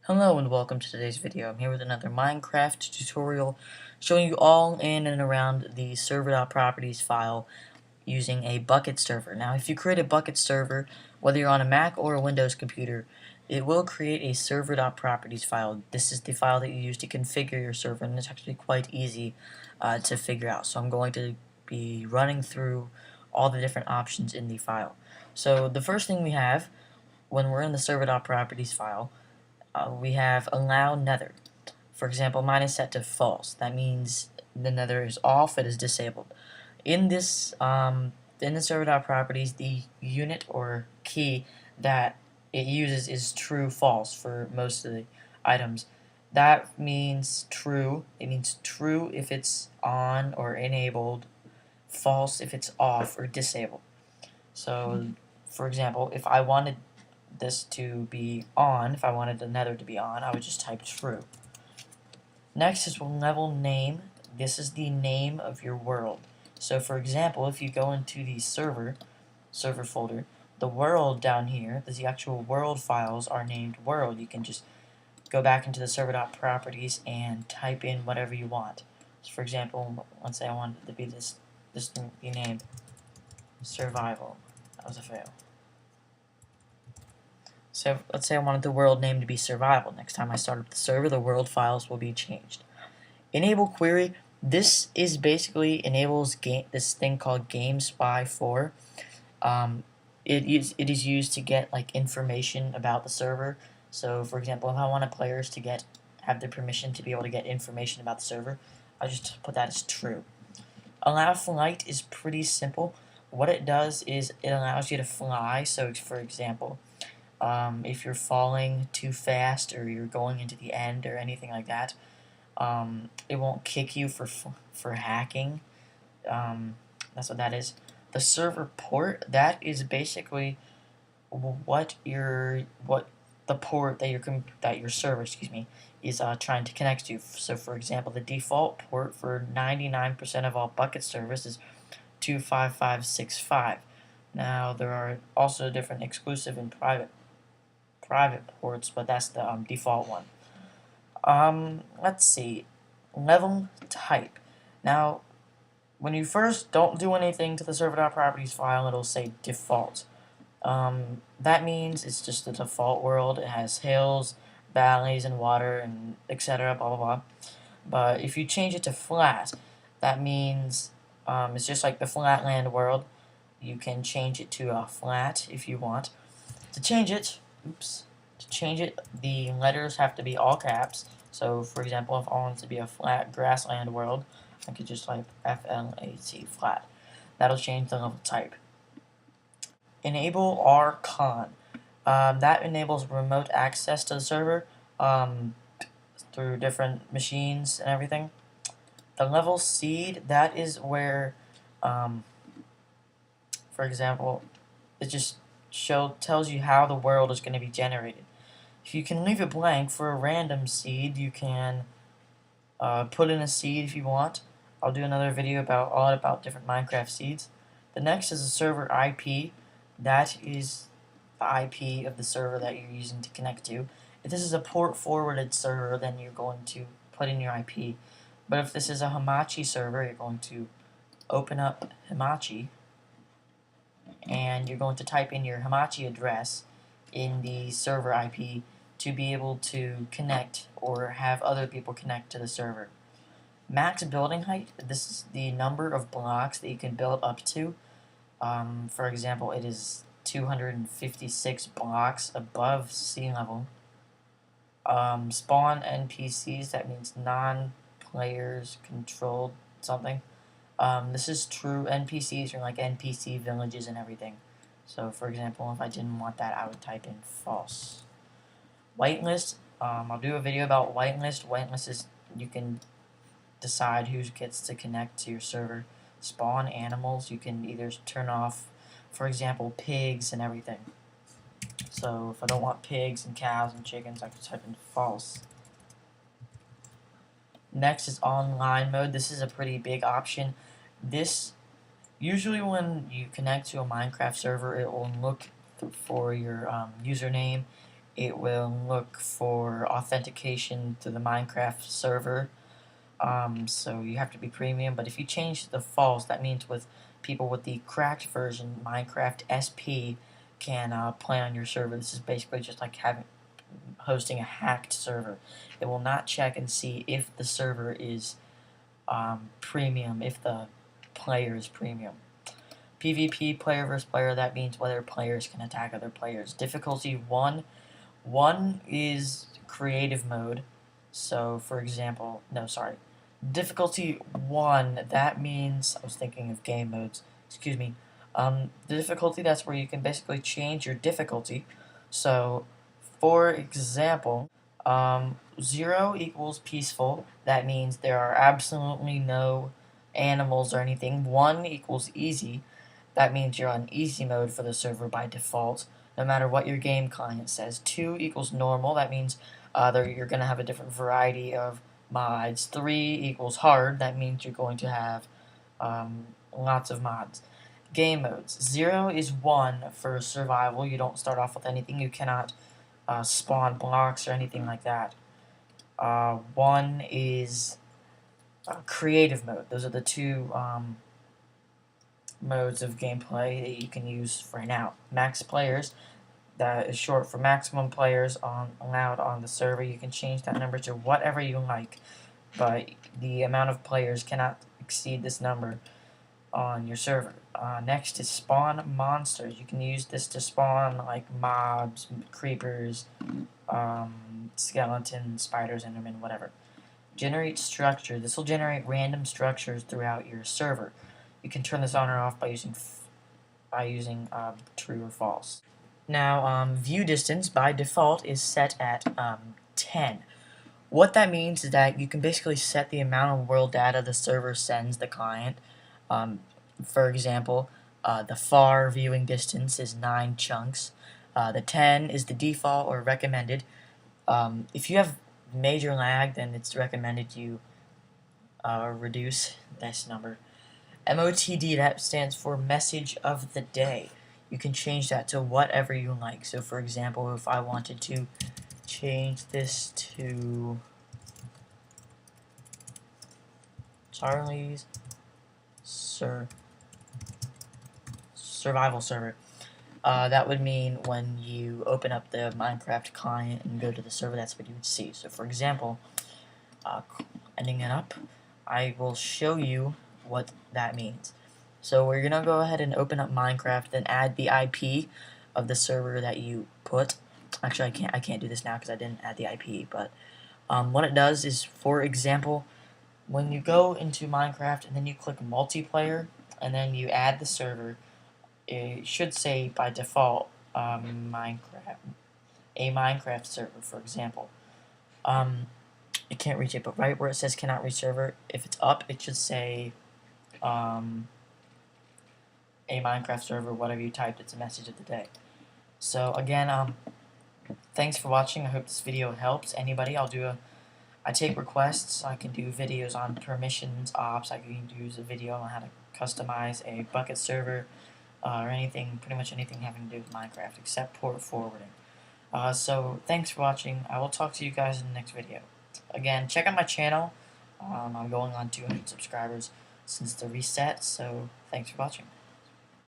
Hello and welcome to today's video. I'm here with another Minecraft tutorial showing you all in and around the server.properties file using a bucket server. Now if you create a bucket server, whether you're on a Mac or a Windows computer, it will create a server.properties file. This is the file that you use to configure your server, and it's actually quite easy to figure out. So I'm going to be running through all the different options in the file. So the first thing we have when we're in the server.properties file, we have allow nether. For example, mine is set to false. That means the nether is off, it is disabled. In this, in the server.properties, the unit or key that it uses is true false for most of the items. That means true. It means true if it's on or enabled, false if it's off or disabled. So, for example, if I wanted this to be on, if I wanted the nether to be on, I would just type true. Next is level name. This is the name of your world. So for example, if you go into the server folder, the world down here, the actual world files are named world. You can just go back into the server.properties and type in whatever you want. So for example, let's say I wanted it to be this to be named survival. That was a fail. So let's say I wanted the world name to be survival. Next time I start up the server, the world files will be changed. Enable query. This is basically enables this thing called GameSpy 4. It is used to get like information about the server. So for example, if I wanted players to have their permission to be able to get information about the server, I'll just put that as true. Allow flight is pretty simple. What it does is it allows you to fly. So for example, if you're falling too fast or you're going into the end or anything like that, it won't kick you for hacking. That's what that is. The server port, that is basically what the port that your server, is trying to connect to. So for example, the default port for 99% of all bucket servers is 25565. Now there are also different exclusive and private ports, but that's the default one. Let's see. Level type. Now, when you first don't do anything to the server.properties file, it'll say default. That means it's just the default world. It has hills, valleys, and water, and etc. Blah blah blah. But if you change it to flat, that means it's just like the flatland world. You can change it to a flat if you want. To change it, the letters have to be all caps. So, for example, if I want it to be a flat grassland world, I could just type FLAT, flat. That'll change the level type. Enable RCon. That enables remote access to the server through different machines and everything. The level seed, that is where, for example, it just tells you how the world is going to be generated. If you can leave it blank for a random seed, you can put in a seed if you want. I'll do another video about different Minecraft seeds. The next is a server IP. That is the IP of the server that you're using to connect to. If this is a port forwarded server, then you're going to put in your IP. But if this is a Hamachi server, you're going to open up Hamachi, and you're going to type in your Hamachi address in the server IP to be able to connect or have other people connect to the server. Max building height, this is the number of blocks that you can build up to. For example, it is 256 blocks above sea level. Spawn NPCs, that means non-players controlled something. This is true. NPCs are like NPC villages and everything. So, for example, if I didn't want that, I would type in false. Whitelist. I'll do a video about whitelist. Whitelist is you can decide who gets to connect to your server. Spawn animals. You can either turn off, for example, pigs and everything. So, if I don't want pigs and cows and chickens, I can type in false. Next is online mode. This is a pretty big option. This, usually when you connect to a Minecraft server, it will look for your username it will look for authentication to the Minecraft server. So you have to be premium, but if you change the false, that means with people with the cracked version, Minecraft SP can play on your server. This is basically just like hosting a hacked server. It will not check and see if the server is premium, if the player is premium. PvP, player versus player, that means whether players can attack other players. Difficulty 1. 1 is creative mode. So, for example, no, sorry. Difficulty 1, that means, I was thinking of game modes, excuse me. The difficulty, that's where you can basically change your difficulty. So, for example, 0 equals peaceful. That means there are absolutely no animals or anything. 1 equals easy. That means you're on easy mode for the server by default, no matter what your game client says. 2 equals normal. That means you're going to have a different variety of mods. 3 equals hard. That means you're going to have lots of mods. Game modes. 0 is 1 for survival. You don't start off with anything. You cannot spawn blocks or anything like that. 1 is creative mode. Those are the two modes of gameplay that you can use right now. Max players, that is short for maximum players allowed on the server. You can change that number to whatever you like, but the amount of players cannot exceed this number on your server. Next is spawn monsters. You can use this to spawn like mobs, creepers, skeletons, spiders, endermen, whatever. Generate structure. This will generate random structures throughout your server. You can turn this on or off by using true or false. Now, view distance by default is set at 10. What that means is that you can basically set the amount of world data the server sends the client. For example, the far viewing distance is 9 chunks. The 10 is the default or recommended. If you have major lag, then it's recommended you reduce this number. MOTD, that stands for message of the day. You can change that to whatever you like. So for example, if I wanted to change this to Charlie's survival server, that would mean when you open up the Minecraft client and go to the server, that's what you would see. So for example, ending it up, I will show you what that means. So we're gonna go ahead and open up Minecraft, then add the IP of the server that you put. Actually, I can't do this now because I didn't add the IP. But what it does is, for example, when you go into Minecraft and then you click multiplayer and then you add the server, it should say by default a Minecraft server, for example. It can't reach it, but right where it says cannot reach server, if it's up, it should say a Minecraft server, whatever you typed, it's a message of the day. So again, thanks for watching. I hope this video helps anybody. I take requests. I can do videos on permissions, ops. I can do a video on how to customize a bucket server, or anything, pretty much anything having to do with Minecraft, except port forwarding. So thanks for watching. I will talk to you guys in the next video. Again, check out my channel. I'm going on 200 subscribers since the reset, so thanks for watching.